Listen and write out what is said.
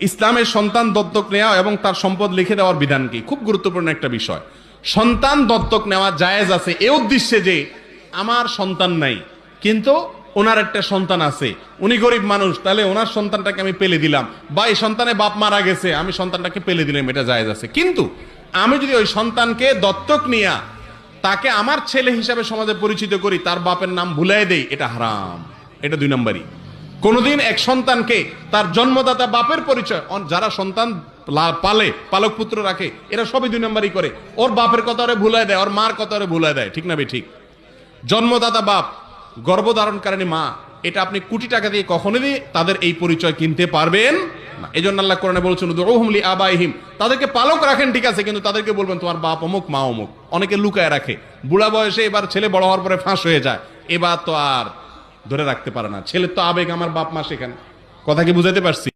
ইসলামের সন্তান দত্তক নেওয়া এবং তার সম্পদ লিখে দেওয়ার বিধান কি? খুব গুরুত্বপূর্ণ একটা বিষয়। সন্তান দত্তক নেওয়া জায়েজ আছে এ উদ্দেশ্যে যে আমার সন্তান নাই কিন্তু ওনার একটা সন্তান আছে, উনি গরিব মানুষ, তাহলে ওনার সন্তানটাকে আমি পেলে দিলাম, বা এই সন্তানে বাপ মারা গেছে আমি সন্তানটাকে পেলে দিলাম, এটা জায়েজ আছে। কিন্তু আমি যদি ওই সন্তানকে দত্তক নিয়া তাকে আমার ছেলে হিসাবে সমাজে পরিচিত করি, তার বাপের নাম ভুলাই দেই, এটা হারাম, এটা 2 নম্বরই। কোনদিন এক সন্তানকে তার জন্মদাতা বাপের পরিচয়, যারা সন্তান পালে পালক পুত্র রাখে এরা সবই 2 নম্বরই করে, ওর বাপের কথা ওরে ভুলাই দেয়, ওর মার কথা ওরে ভুলাই দেয়, ঠিক না ভাই? ঠিক। জন্মদাতা বাপ, গর্ভধারণকারিণী মা, এটা আপনি কোটি টাকা দিয়ে কখনোই তাদের এই পরিচয় কিনতে পারবেন না। এই জন্য আল্লাহ কোরআনে বলছেন উদউহুম লিআবাইহিম, তাদেরকে পালক রাখেন ঠিক আছে, কিন্তু তাদেরকে বলবেন তোমার বাপ অমুক মা অমুক। অনেকে লুকায় রাখে, বুড়া বয়সে এবার ছেলে বড় হওয়ার পরে ফাঁস হয়ে যায়, এবার তো আর ধরে রাখতে পারে না, ছেলের তো আবেগ আমার বাপ মা সেখানে। কথা কি বুঝাতে পারছি?